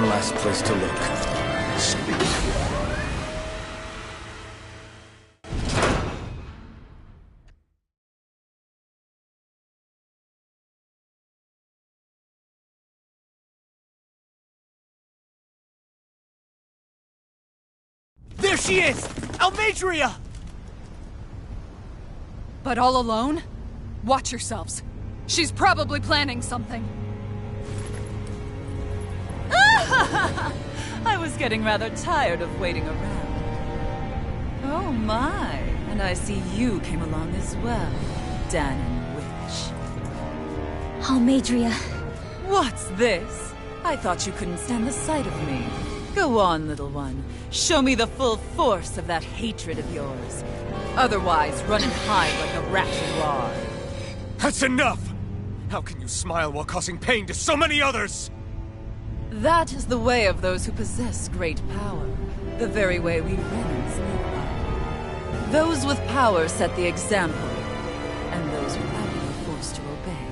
last place to look. There she is! Almadria! But all alone? Watch yourselves. She's probably planning something. I was getting rather tired of waiting around. Oh my, and I see you came along as well, Danon Witch. Almadria. What's this? I thought you couldn't stand the sight of me. Go on, little one. Show me the full force of that hatred of yours. Otherwise, run and hide like the rat you are. That's enough! How can you smile while causing pain to so many others? That is the way of those who possess great power. The very way we Renans live by. Those with power set the example, and those without it are forced to obey.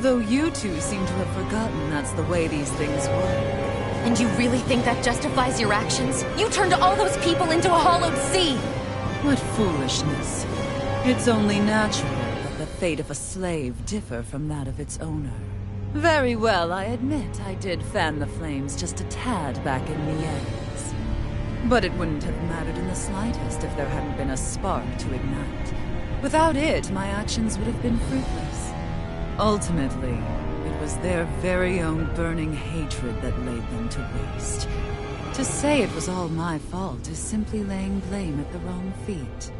Though you two seem to have forgotten that's the way these things work. And you really think that justifies your actions? You turned all those people into a hollowed sea! What foolishness. It's only natural that the fate of a slave differ from that of its owner. Very well, I admit I did fan the flames just a tad back in Mien's. But it wouldn't have mattered in the slightest if there hadn't been a spark to ignite. Without it, my actions would have been fruitless. Ultimately, it was their very own burning hatred that laid them to waste. To say it was all my fault is simply laying blame at the wrong feet.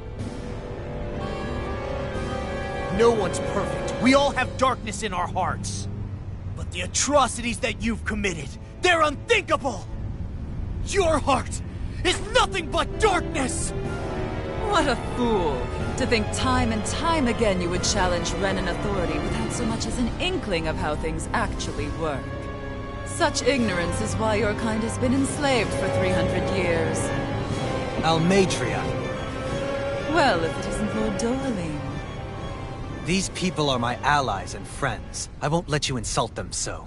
No one's perfect. We all have darkness in our hearts. But the atrocities that you've committed, they're unthinkable! Your heart is nothing but darkness! What a fool! To think time and time again you would challenge Renan authority without so much as an inkling of how things actually work. Such ignorance is why your kind has been enslaved for 300 years. Almadria. Well, if it isn't Lord Dohalim. These people are my allies and friends. I won't let you insult them so.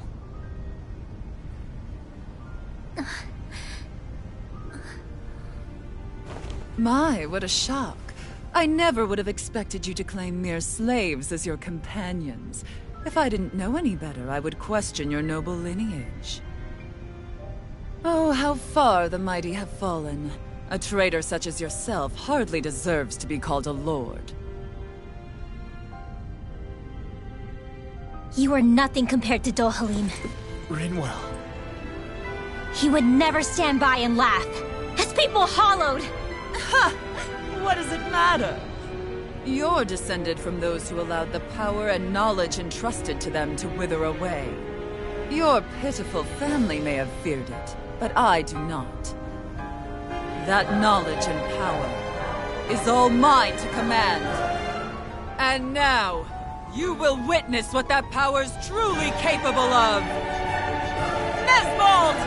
My, what a shock. I never would have expected you to claim mere slaves as your companions. If I didn't know any better, I would question your noble lineage. Oh, how far the mighty have fallen. A traitor such as yourself hardly deserves to be called a lord. You are nothing compared to Dohalim. Rinwell. He would never stand by and laugh. His people hollowed! Ha! What does it matter? You're descended from those who allowed the power and knowledge entrusted to them to wither away. Your pitiful family may have feared it, but I do not. That knowledge and power is all mine to command. And now, you will witness what that power's truly capable of! Nesbold!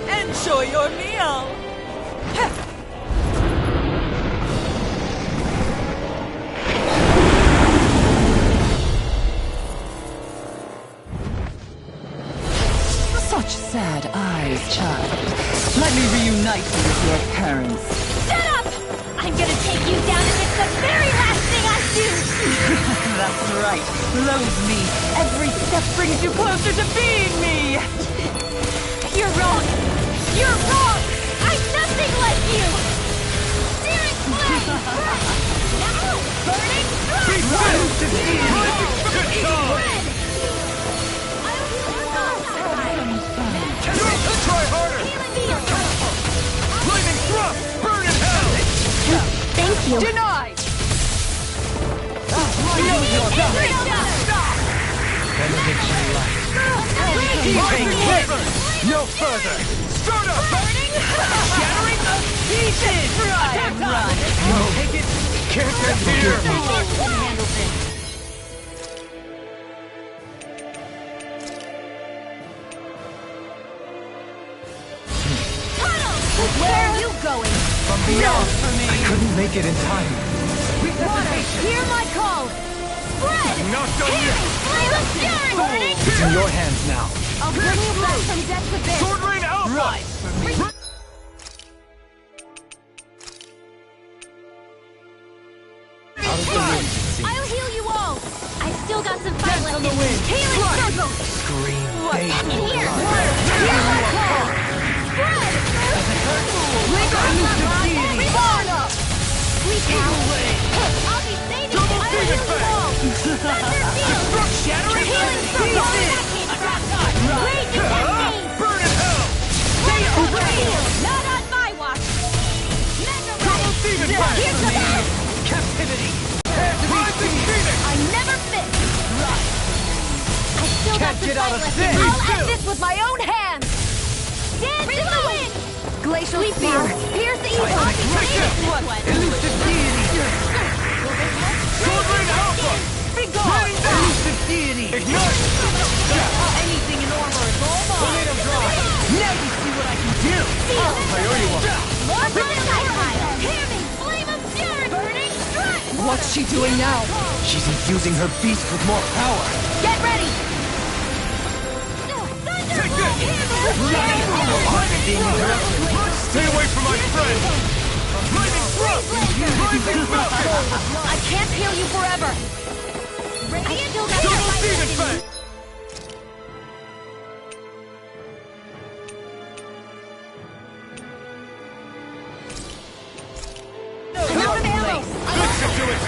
Enjoy your meal! Such sad eyes, child. Let me reunite you with your parents. Shut up! I'm gonna take you down if it's the very last thing I do! That's right. Loathe me. Every step brings you closer to being me! You're wrong! You're wrong! I'm nothing like you! Searing flame! Now! Burning thrust! Be filled to see you! Good job! Try harder! Flaming thrust! Burn in hell! Thank you. Denied! Benediction light. Take flavor! No further! Startup! Burning! Shattering the pieces! Attack time! No! Take it! Can't get here! Handle this. Where are you going? From beyond! I couldn't make it in time. Water, hear my call! Spread! Not done yet! Flame of fury! Burning! It's in your hands now. I'll bring you back from death to this! Sword Rain Alpha! Rise for me. I'll heal you all! I still got some fight left in me! Healing circle! Scream In danger. here! Hear my call! Spread! Wake up, Reborn up! Sleep now! I'll be saving you! I'll heal you all! Thunder field! Shattering Healing circle! Raging cascade! Burn in hell! Not on my watch! Mega Ray! Demon Here's Blast! the best! Captivity. Rising Phoenix! I never miss! I still got Can't some get out fight of left this. in me! I'll end this with my own hands! Dance in the wind! Glacial spear! Pierce the evil! I'll be saving this one! Elusive deity. Sword Rain Alpha! Be gone! Elusive deity. Ignite! Anything in armor is all mine. Tornado Drive! Now you see what I can do. Seal! I owe you one. More projectile! Hear me! Flame of fury! Burning strike! What's she doing now? She's infusing her beast with more power. Get ready! Thunder! Stay away from my friend! Lightning Thrust! Rising Falcon! I can't heal you forever! I still got Double some Demon fight Fang! This should do it!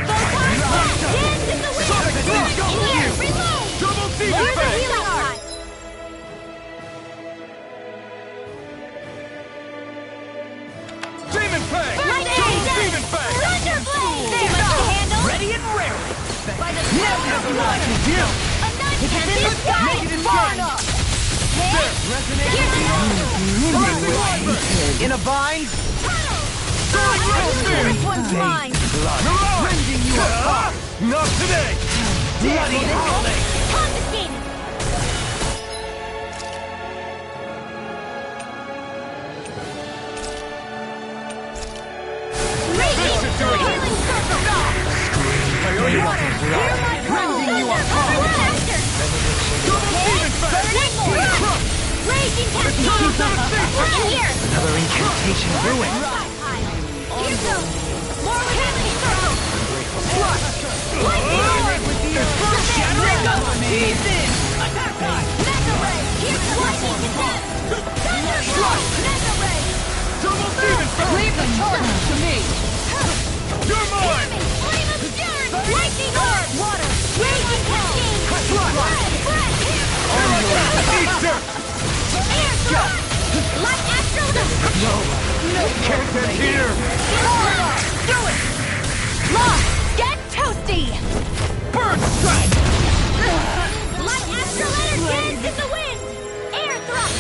Dance in the wind! Sonic Blast! In here! Reload! Double Demon Here's the Fang! healing art! Demon Fang! Lightning! Double Demon Fang! Thunder Blade! Too much to handle! Ready and raring. By the Now power of what I water! can do. A knife can't be Make it in far game. enough! Here's the In a bind. This one's mine! Rending you apart. Not today! Bloody howling. Confiscated! Raging! should do it. Healing circle! I owe you one. Hear my call! Rending you apart. Faster! Double Demon Fang! Burning Crush! Raging cascade! In here! Another incantation ruined. Here goes! More healing circle! Lightning orb! Shattering the pieces! Attack time! Mega ray! Here's the lightning to death! Thunder strike! Mega ray! Double Demon Fang! Leave the charge to me. You're mine! Flame of fury! Lightning orb! Water! Raging cascade! Bread! Eat dirt! Air thrust! Light astral! Can't get here! Do it! Lost! Get toasty! Burn strike! Light astral letter dance in the wind! Air thrust!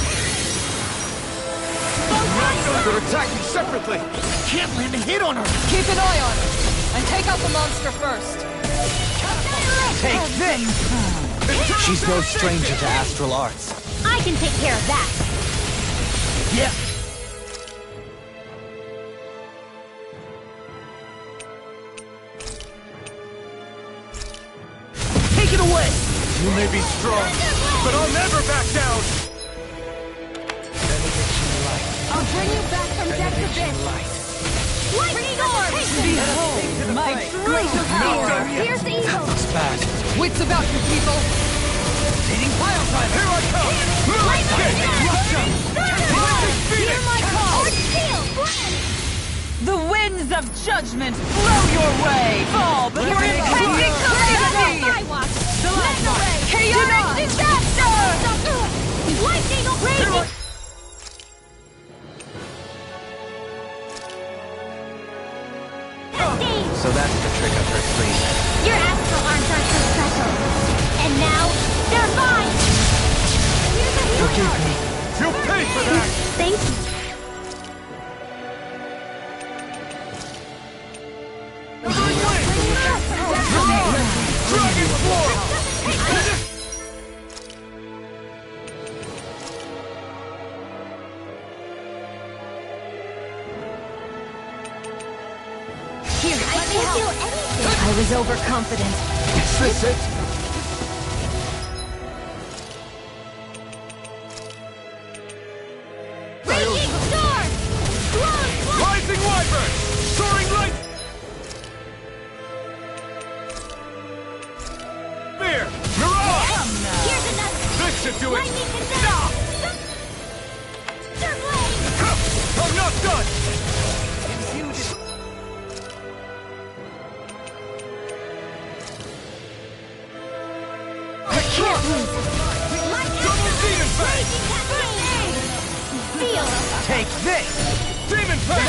They're attacking separately! Can't land a hit on her. Keep an eye on her. And take out the monster first. Take this. She's no stranger to astral arts. I can take care of that! Yeah. Take it away. You may be strong, but I'll never back down! Benediction light. I'll bring you back from death to Benediction this! light. Lightning orb! Behold my Glacial power! Here's the evil! Looks bad. Wits about you, people. Rotating pile driver. Here I come! Lightning Eruption! Hear my call! Steel! Bread! The winds of judgment blow your way. Fall before impending calamity. My watch! Mega ray! Chaotic disaster. Lightning raging! Cascade! So that's the trick up her sleeve. Your astral arms aren't so special. And now, they're mine! Here's a healing Forgive art. me. You'll pay for that! Thank you. Dragon Form! Here, I can do anything. I was overconfident. Is this it? Raging storm! Close! Rising Wyvern! Soaring light! Spear! Mirage! Here's another! This should do it! Lightning conduct! Blade! I'm not done! I can't lose! Lightning! Double Demon Fang! Feel! Take this! Demon Fang!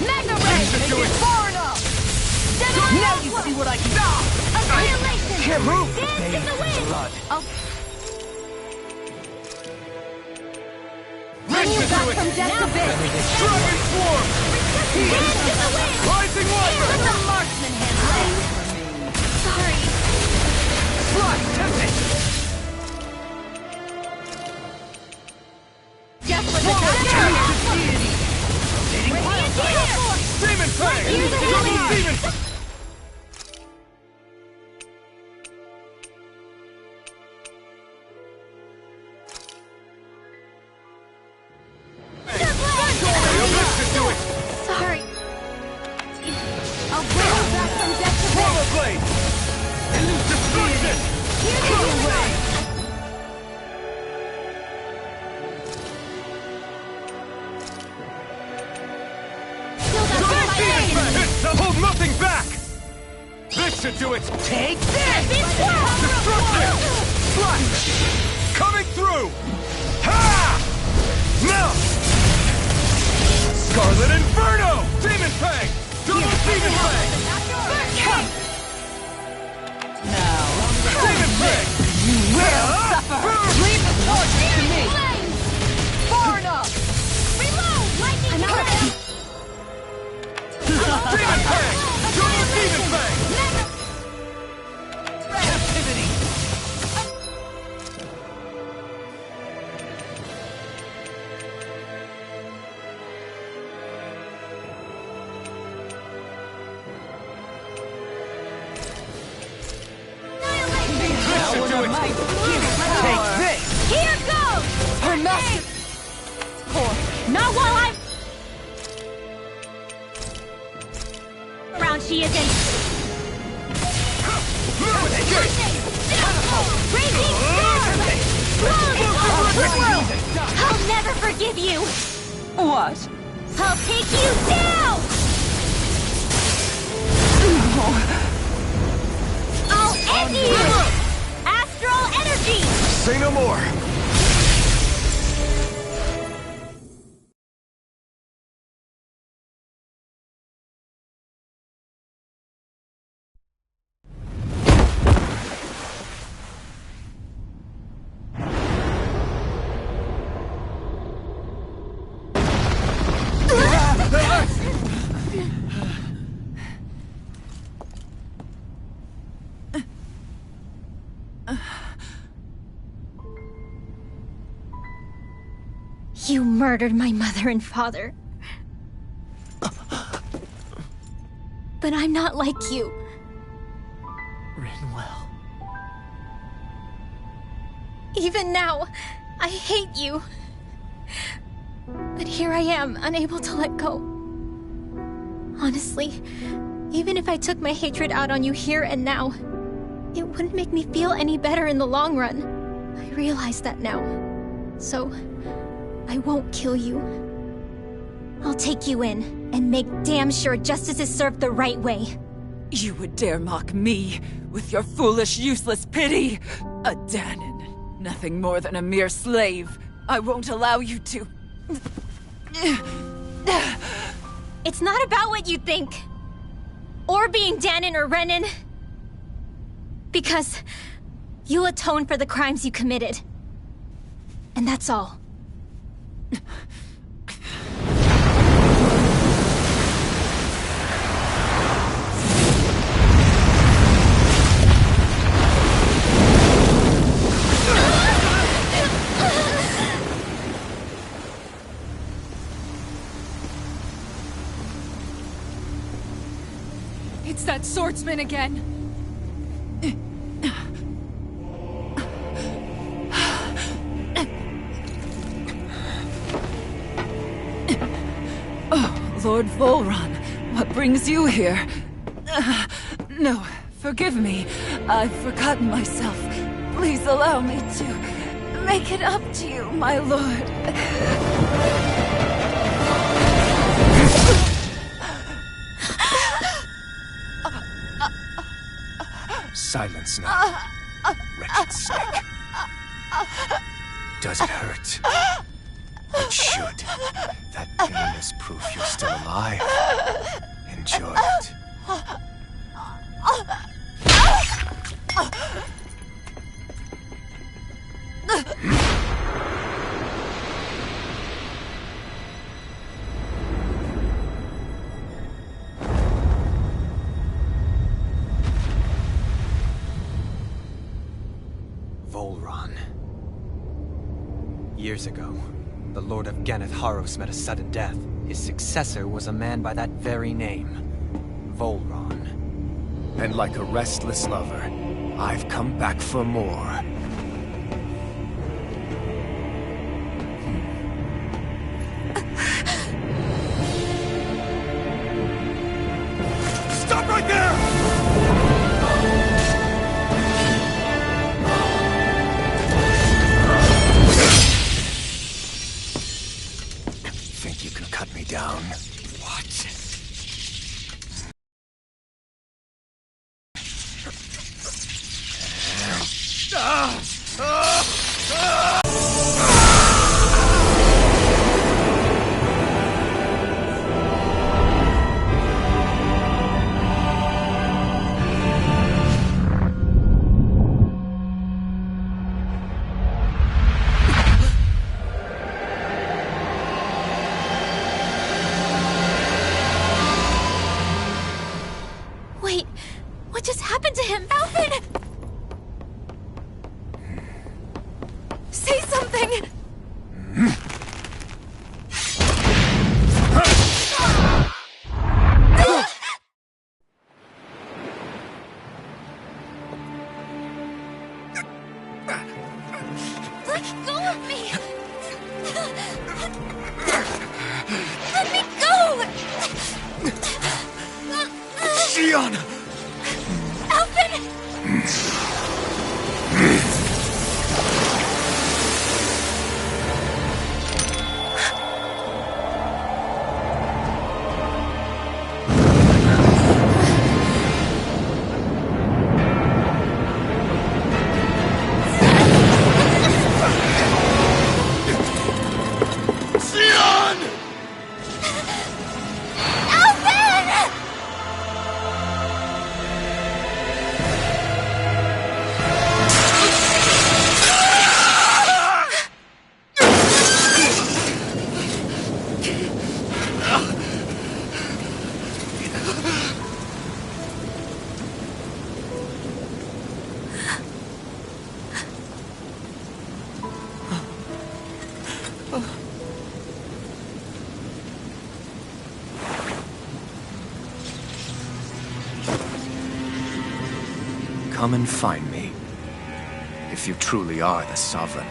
Mega This Ray! should do it! Far enough! Now you see what I can do! Annihilation! Can't move! Dance in the wind! Blood. Bring you This should back do it! from death to bit! Dragon Swarm! Dance in the wind! Rising Wyvern! Let the marksman handle it! Sorry. Death with the Radiant Fire! Demon Fang! Here's the Double healing! Demon! This should do it! Sorry. I'll bring you back from death to bit! Lava Blade! Destruction! Here's the healing! Still got Double my Demon legs! Fang! Hold nothing back! This should do it! Take this! Destruction! Slash! Coming through! Ha! No! Scarlet Inferno! Demon Fang! Double Demon Fang! Demon Fang! Leave the torch to me! Far enough! Reload! Lightning conduct! Demon Fang! Double Demon Fang! Captivity! This should do it! Take this! Here goes! Her master... Not while I'm... Around she isn't. Raging storm! I'll never forgive you! What? I'll take you down! I'll end you! Astral energy! Say no more! You murdered my mother and father. But I'm not like you. Written well. Even now, I hate you. But here I am, unable to let go. Honestly, even if I took my hatred out on you here and now, it wouldn't make me feel any better in the long run. I realize that now. So, I won't kill you. I'll take you in and make damn sure justice is served the right way. You would dare mock me with your foolish, useless pity? A Danon, nothing more than a mere slave. I won't allow you to... It's not about what you think. or being Danon or Renan. Because you'll atone for the crimes you committed. And that's all. It's that swordsman again. Lord Volron, what brings you here? No, forgive me. I've forgotten myself. Please allow me to make it up to you, my lord. Silence now, wretched snake. Does it hurt? It should. That pain is proof you're still alive. Enjoy it. Volron. Years ago, the Lord of Ganeth Haros met a sudden death. His successor was a man by that very name, Volron. And like a restless lover, I've come back for more. Stop right there! Think you can cut me down? What? Wait, what just happened to him? Alvin! Say something! Let go of me! Let me go! Xion! Alvin! Xion! Alvin! Come and find me, if you truly are the Sovereign.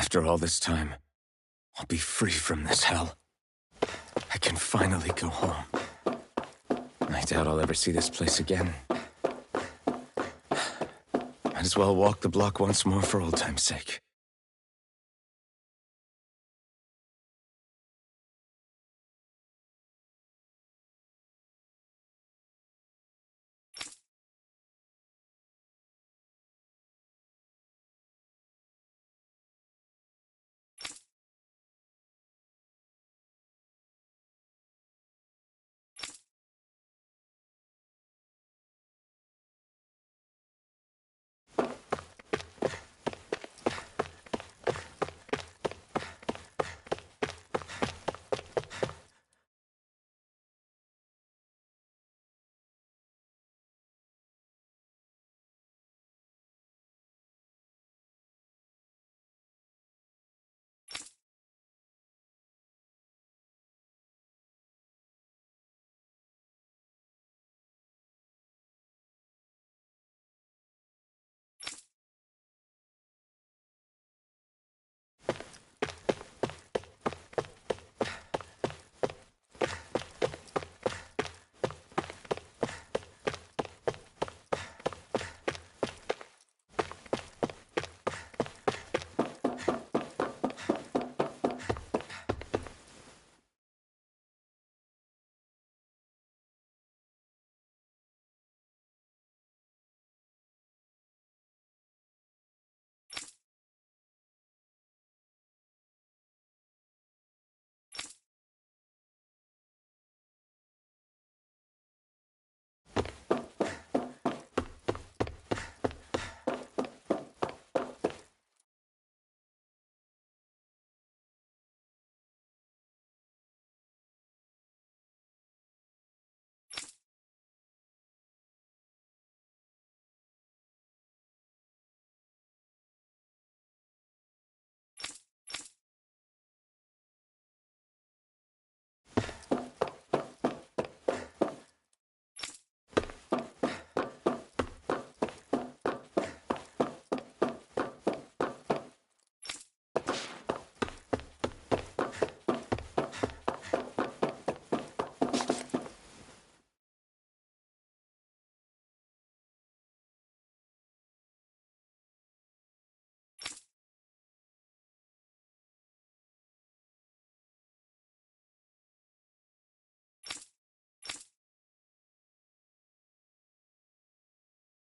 After all this time, I'll be free from this hell. I can finally go home. I doubt I'll ever see this place again. Might as well walk the block once more for old time's sake.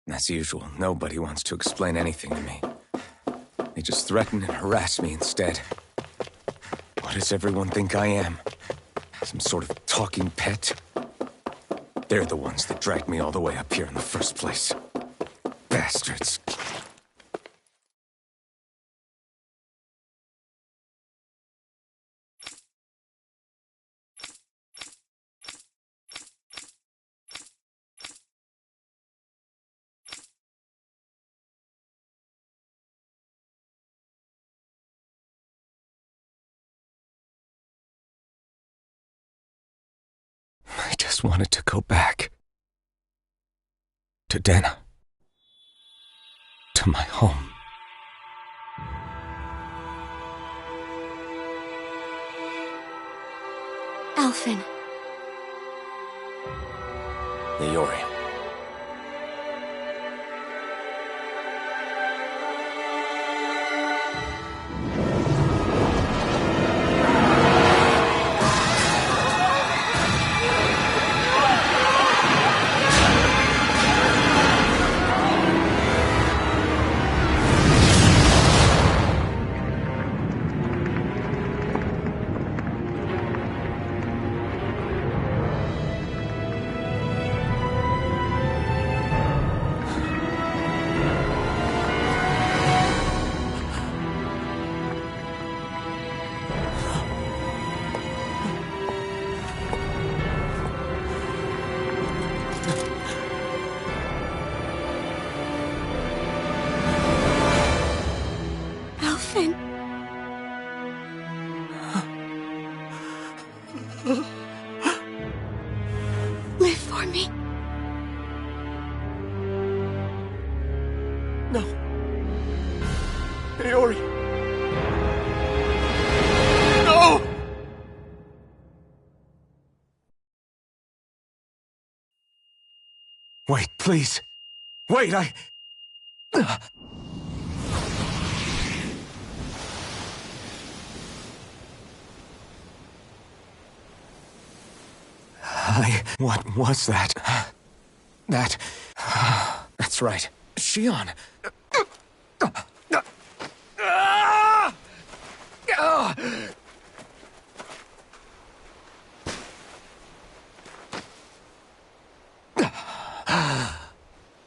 As usual, nobody wants to explain anything to me. They just threaten and harass me instead. What does everyone think I am? Some sort of talking pet? They're the ones that dragged me all the way up here in the first place. Bastards. I just wanted to go back. To Dana. To my home. Alphen. Leori. Live for me. No. Leori. Wait, please. Wait, What was that? That's right. Shion.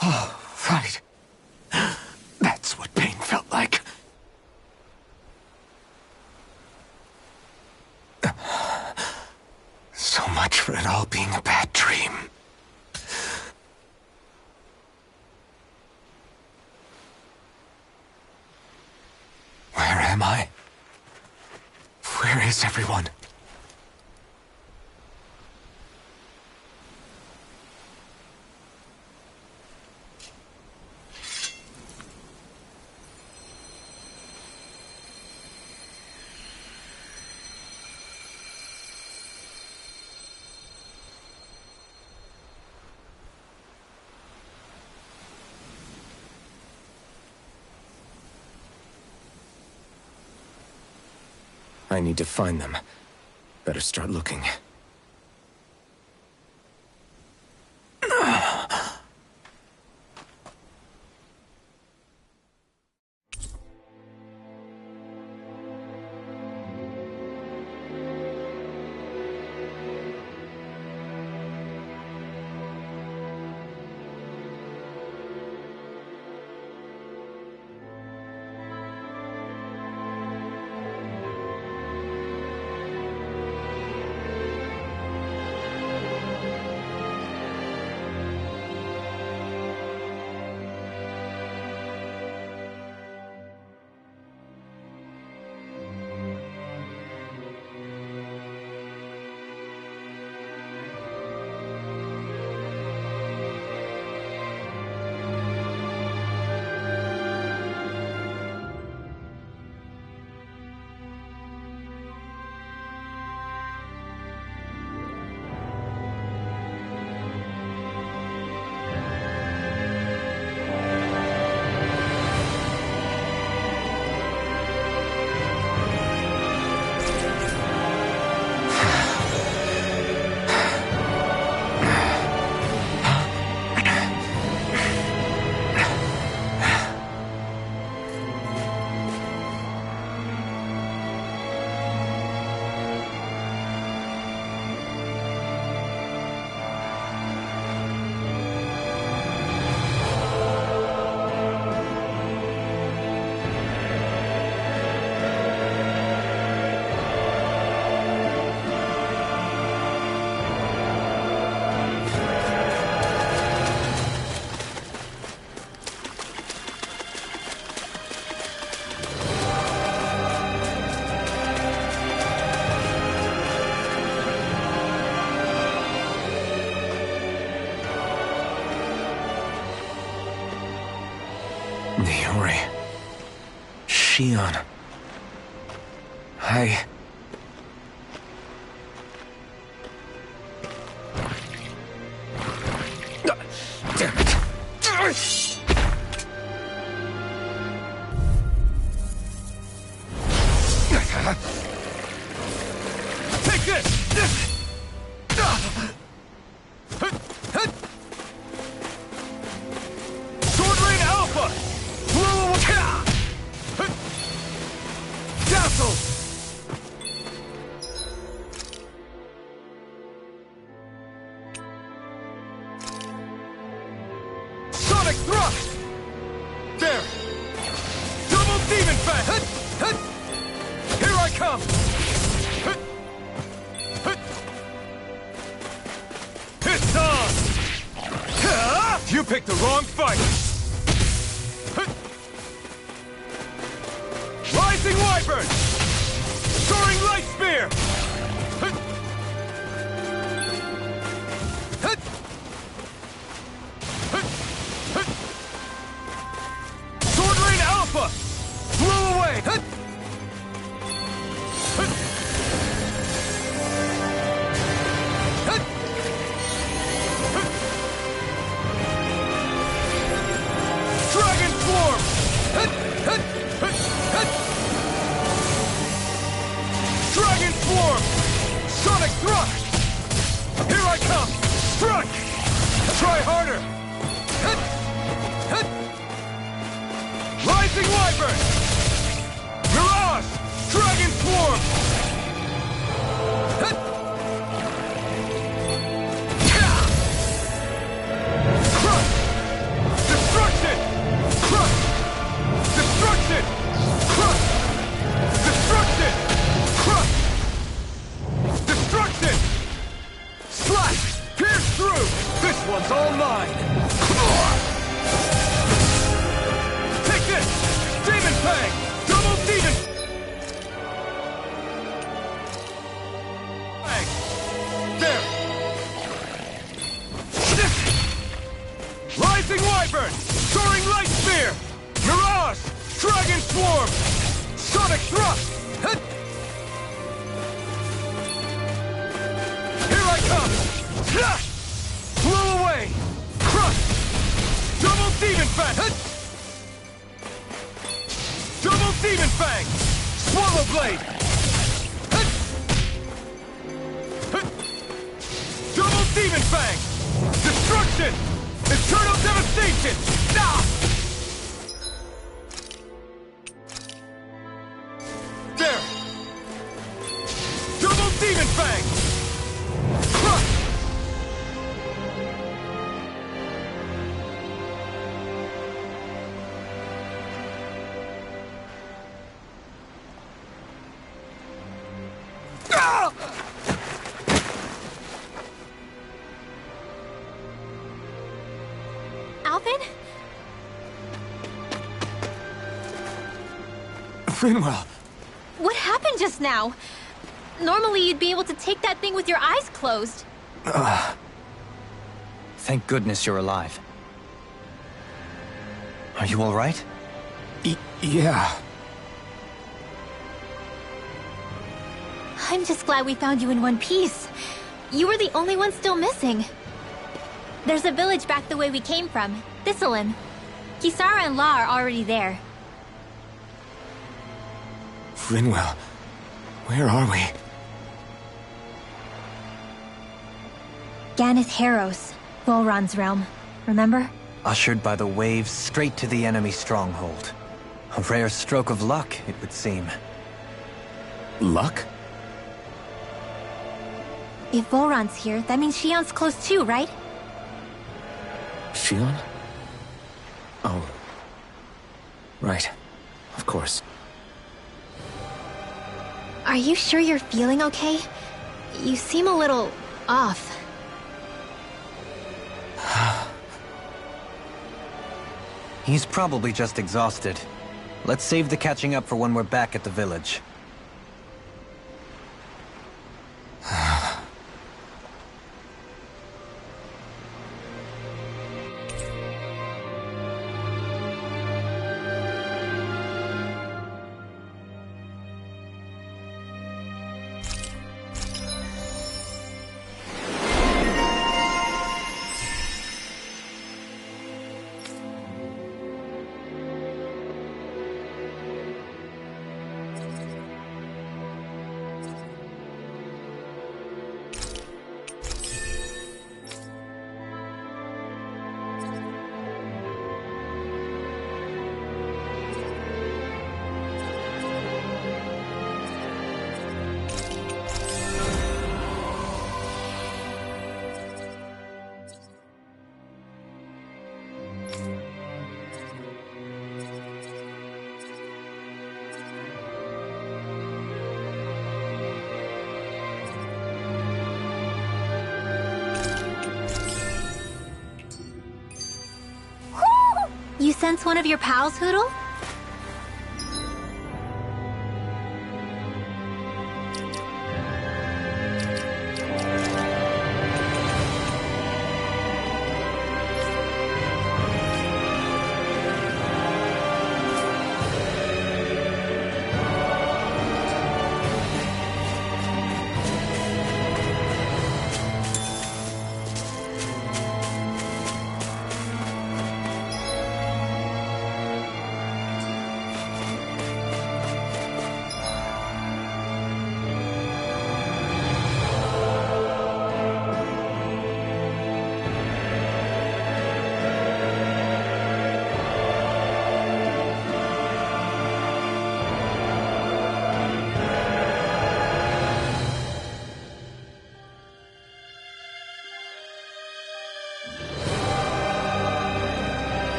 Oh, right. That's what pain felt like. So much for it all being a bad dream. Where am I? Where is everyone? I need to find them. Better start looking. Niori. Shion. Damn it. Take this! Sword Rain Alpha! Dazzle! Sonic Thrust! There! Double Demon Fang! Here I come! It's on! You picked the wrong fight! Rising Wyvern! Soaring Light Spear! Sword Rain Alpha! Blow away! one's all mine! Take this! Demon Fang! Double Demon Fang! There! Rising Wyvern! Soaring Light Spear! Mirage! Dragon Swarm! Sonic Thrust! Hit! Here I come! Blow away! Crush! Double Demon Fang! Hit! Double Demon Fang! Swallow Blade! Hit! Hit! Double Demon Fang! Destruction! Eternal Devastation! Ah! There! Double Demon Fang! Crush! Ah! Alvin? Finwell! What happened just now? Normally you'd be able to take that thing with your eyes closed. Thank goodness you're alive. Are you all right? Yeah. I'm just glad we found you in one piece. You were the only one still missing. There's a village back the way we came from, Thistlein. Kisara and La are already there. Finwell, where are we? Ganeth Harros, Volron's realm. Remember? Ushered by the waves straight to the enemy stronghold. A rare stroke of luck, it would seem. Luck? If Volron's here, that means Shion's close too, right? Shion? Oh. Right. Of course. Are you sure you're feeling okay? You seem a little off. He's probably just exhausted. Let's save the catching up for when we're back at the village. You sense one of your pals, Hoodle?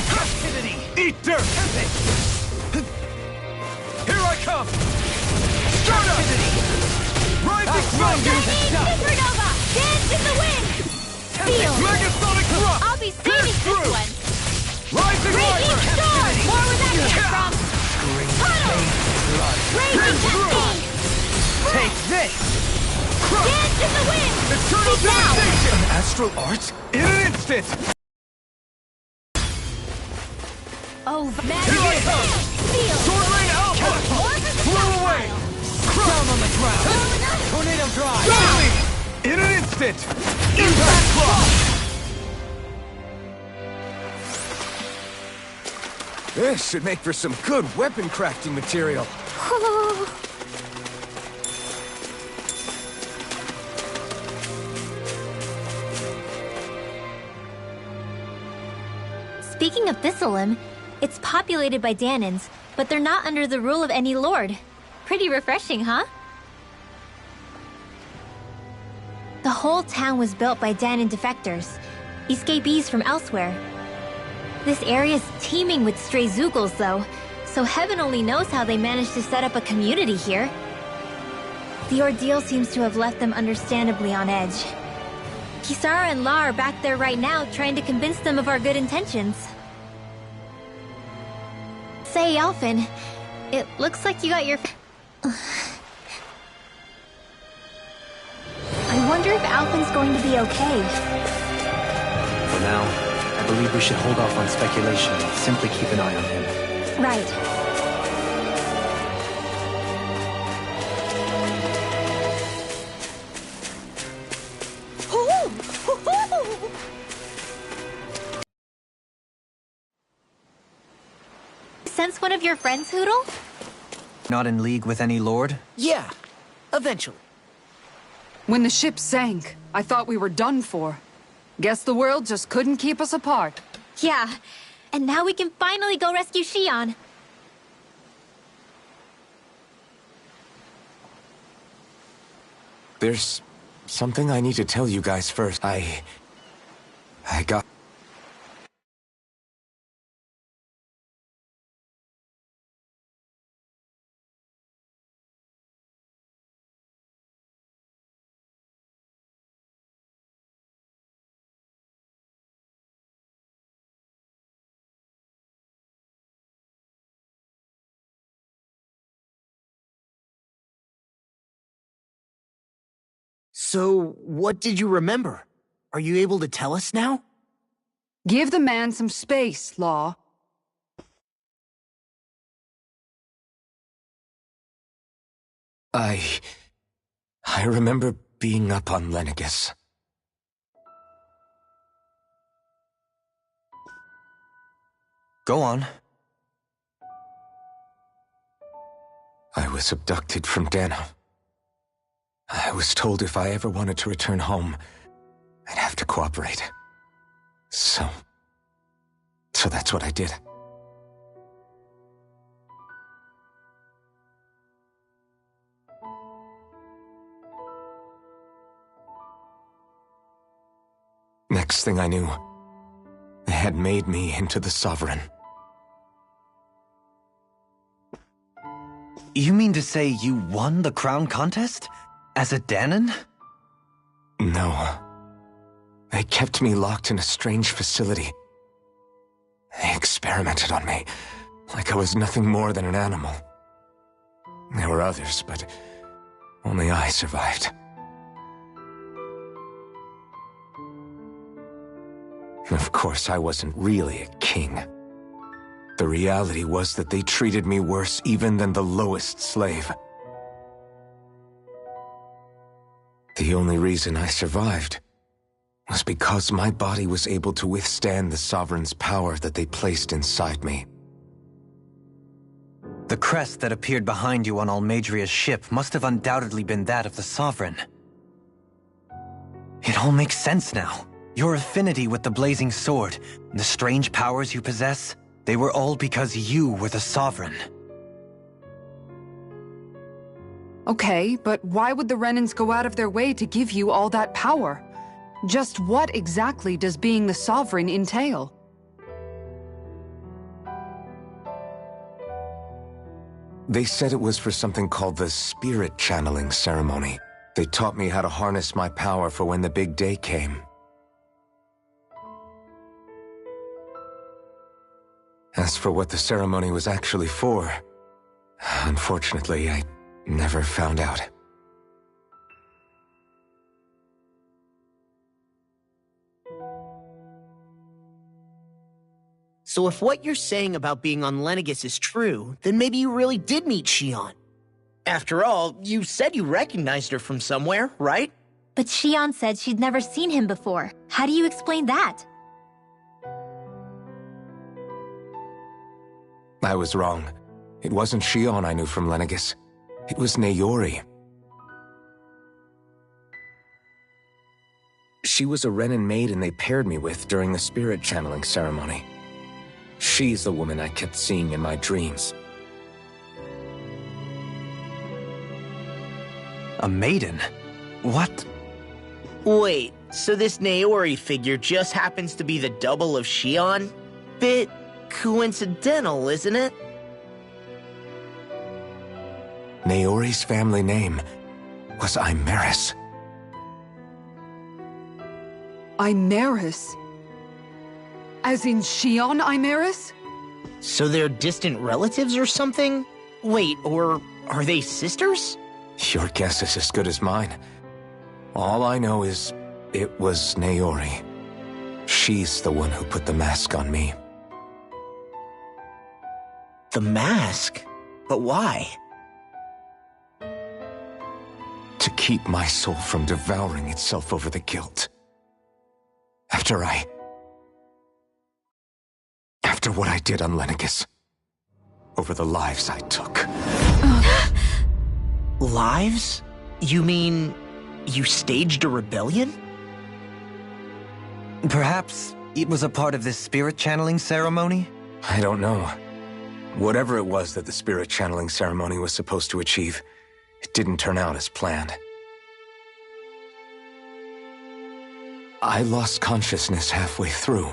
Captivity! Eat dirt! Here I come! Stardust! Rising Thunder! Supernova! Dance in the wind! Feel! Megasonic Thrust! I'll be saving this one! Rising Raging Lightning! Storm! More where that came from! Tunnel! Raging Cascade! Take this! Dance in the wind! Eternal Speak now! devastation! Astral art? In an instant! Oh, Here I come! Feel! Sword Rain Alpha! More for the Blow away! Down on the ground! Tornado Drive! Rally! In an instant! Impact Block! This should make for some good weapon crafting material. Speaking of Thistleum, it's populated by Danans, but they're not under the rule of any lord. Pretty refreshing, huh? The whole town was built by Danan defectors, escapees from elsewhere. This area's teeming with stray Zeugles, though, so heaven only knows how they managed to set up a community here. The ordeal seems to have left them understandably on edge. Kisara and La are back there right now trying to convince them of our good intentions. Say, Alphen, it looks like you got your... I wonder if Alphen's going to be okay. For now, I believe we should hold off on speculation and simply keep an eye on him. Right. Sense one of your friends, Hoodle? Not in league with any lord? Yeah, eventually. When the ship sank, I thought we were done for. Guess the world just couldn't keep us apart. Yeah, and now we can finally go rescue Shion. There's something I need to tell you guys first. I got... So, what did you remember? Are you able to tell us now? Give the man some space, Law. I remember being up on Lenegus. Go on. I was abducted from Dana. I was told if I ever wanted to return home, I'd have to cooperate. So that's what I did. Next thing I knew, they had made me into the Sovereign. You mean to say you won the crown contest? As a Danan? No. They kept me locked in a strange facility. They experimented on me, like I was nothing more than an animal. There were others, but only I survived. Of course, I wasn't really a king. The reality was that they treated me worse even than the lowest slave. The only reason I survived was because my body was able to withstand the Sovereign's power that they placed inside me. The crest that appeared behind you on Almadria's ship must have undoubtedly been that of the Sovereign. It all makes sense now. Your affinity with the Blazing Sword, the strange powers you possess, they were all because you were the Sovereign. Okay, but why would the Renans go out of their way to give you all that power? Just what exactly does being the Sovereign entail? They said it was for something called the spirit channeling ceremony. They taught me how to harness my power for when the big day came. As for what the ceremony was actually for, unfortunately, I never found out. So if what you're saying about being on Lenegis is true, then maybe you really did meet Shion. After all, you said you recognized her from somewhere, right? But Shion said she'd never seen him before. How do you explain that? I was wrong. It wasn't Shion I knew from Lenegis. It was Naori. She was a Renin maiden they paired me with during the spirit channeling ceremony. She's the woman I kept seeing in my dreams. A maiden? What? Wait, so this Naori figure just happens to be the double of Shion? Bit coincidental, isn't it? Naori's family name was Imeris. Imeris? As in Shion Imeris? So they're distant relatives or something? Wait, or are they sisters? Your guess is as good as mine. All I know is it was Naori. She's the one who put the mask on me. The mask? But why? To keep my soul from devouring itself over the guilt. After what I did on Lenegis. Over the lives I took. Lives? You mean you staged a rebellion? Perhaps it was a part of this spirit channeling ceremony? I don't know. Whatever it was that the spirit channeling ceremony was supposed to achieve, it didn't turn out as planned. I lost consciousness halfway through.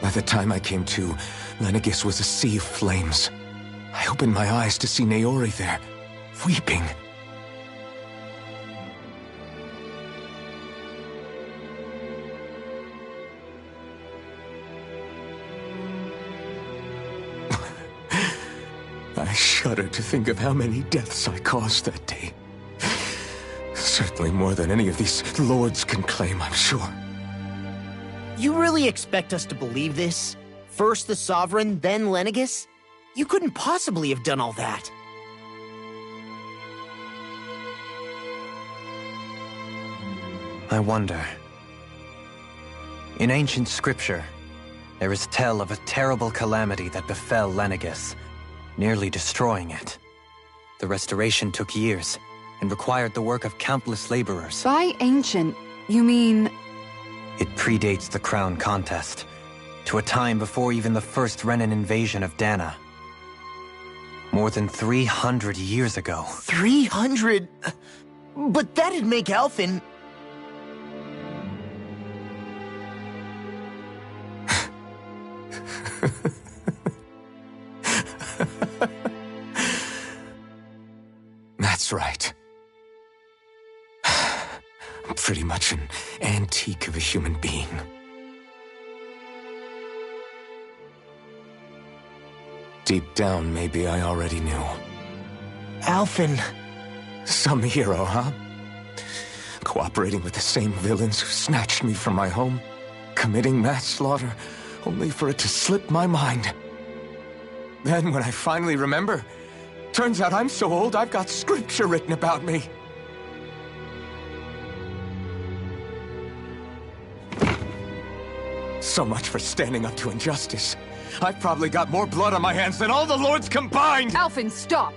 By the time I came to, Lenegis was a sea of flames. I opened my eyes to see Naori there, weeping. I shudder to think of how many deaths I caused that day. Certainly more than any of these lords can claim, I'm sure. You really expect us to believe this? First the Sovereign, then Lenegis? You couldn't possibly have done all that. I wonder. In ancient scripture, there is tell of a terrible calamity that befell Lenegis, nearly destroying it. The restoration took years, and required the work of countless laborers. By ancient, you mean... It predates the crown contest, to a time before even the first Renin invasion of Dana. More than 300 years ago. 300? But that'd make Alphen... That's right. I'm pretty much an antique of a human being. Deep down, maybe I already knew. Alphen... Some hero, huh? Cooperating with the same villains who snatched me from my home, committing mass slaughter, only for it to slip my mind. Then, when I finally remember, turns out I'm so old I've got scripture written about me. So much for standing up to injustice. I've probably got more blood on my hands than all the lords combined! Alphen, stop!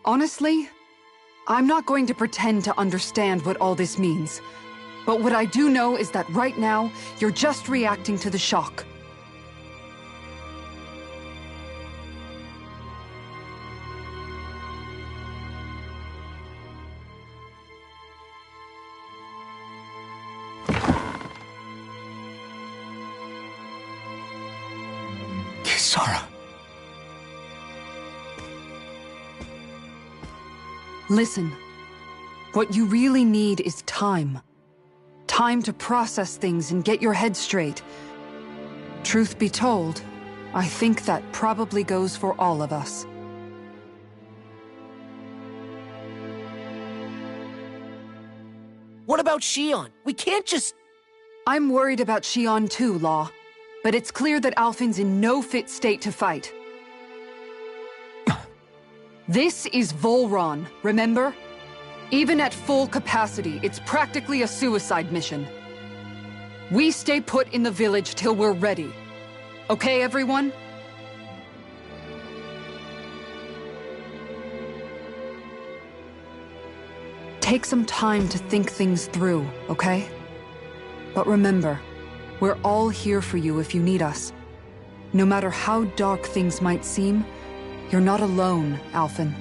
Honestly, I'm not going to pretend to understand what all this means. But what I do know is that right now, you're just reacting to the shock. Sarah. Listen. What you really need is time. Time to process things and get your head straight. Truth be told, I think that probably goes for all of us. What about Shion? We can't just... I'm worried about Shion too, Law. But it's clear that Alphen's in no fit state to fight. This is Volron, remember? Even at full capacity, it's practically a suicide mission. We stay put in the village till we're ready. Okay, everyone? Take some time to think things through, okay? But remember, we're all here for you if you need us. No matter how dark things might seem, you're not alone, Alphen.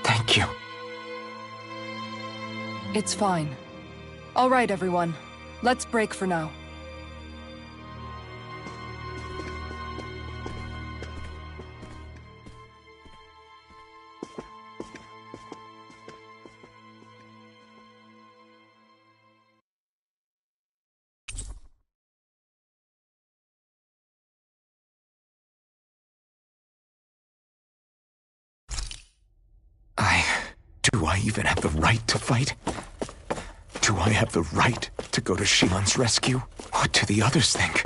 Thank you. It's fine. All right, everyone. Let's break for now. Do I even have the right to fight? Do I have the right to go to Shion's rescue? What do the others think?